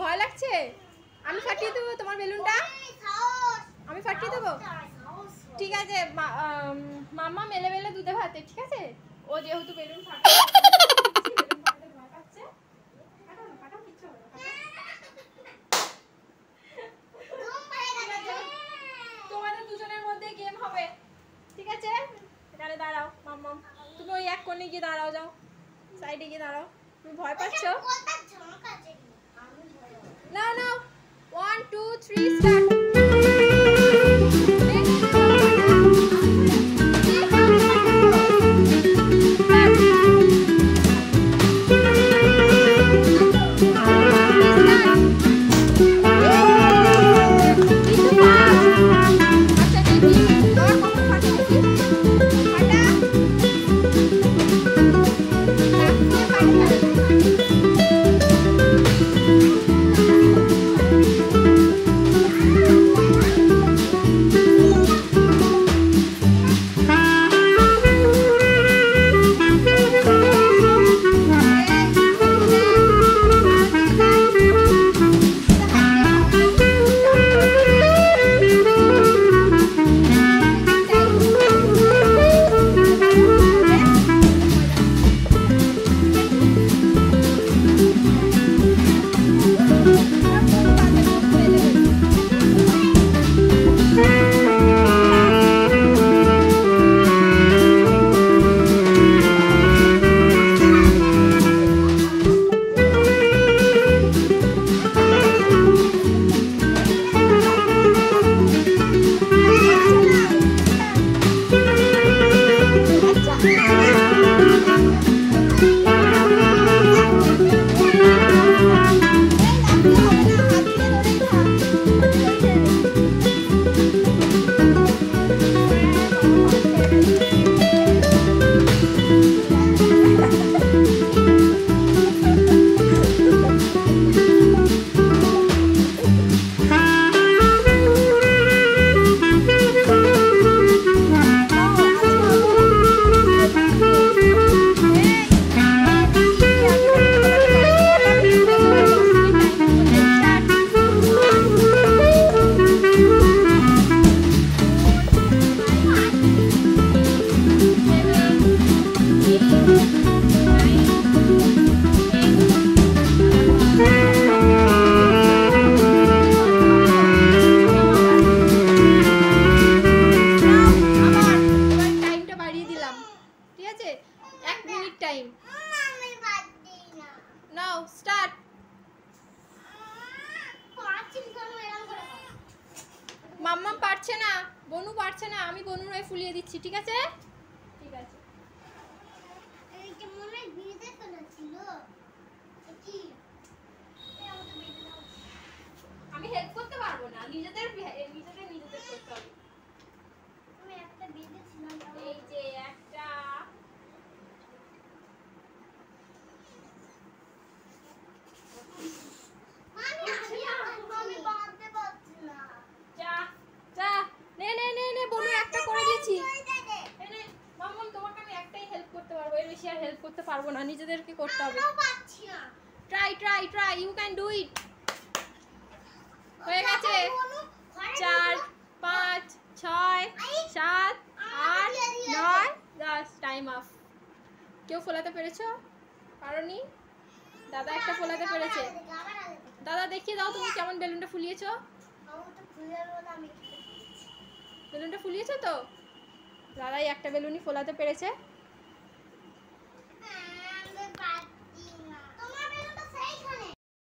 ভয় লাগছে? আমি ফাটিয়ে দেবো তোমার বেলুনটা, আমি ফাটিয়ে দেবো। ঠিক আছে, মাম্মা মেলে মেলে দুধে ভাতে, ঠিক আছে? ও যেহেতু বেলুন ফাটাতে ভয় পাচ্ছে। তোমাদের দুজনের মধ্যে গেম হবে, ঠিক আছে? এখানে দাঁড়াও মাম্মাম, তুমি ওই এক কোণে গিয়ে দাঁড়াও, যাও সাইডে গিয়ে দাঁড়াও। তুমি ভয় পাচ্ছো? না না, 1 2 3 স্টার্ট। মাম্মাম পারছে না, বনু পারছে না, আমি বনুর হয়ে ফুলিয়ে দিচ্ছি, ঠিক আছে? ঠিক আছে। এই যে মনে ভিজে ফেলেছিল কি, আমি হেল্প করতে পারবো না, নিজেদের করতে হবে। আমি একটা ভিজেছিলাম, এই যে একটা হেল্প করতে পারবো না, নিজেদেরকে করতে হবে। Try try try, you can do it. হয়ে গেছে 4 5 6 7 8 9 10, টাইম অফ। কেউ ফোলাতে পেরেছো? পারোনি? দাদা একটা ফোলাতে পেরেছে। দাদা দেখিয়ে দাও তুমি কেমন বেলুনটা ফুলিয়েছো। বেলুনটা ফুলিয়েছো তো? দাদাই একটা বেলুনই ফোলাতে পেরেছে।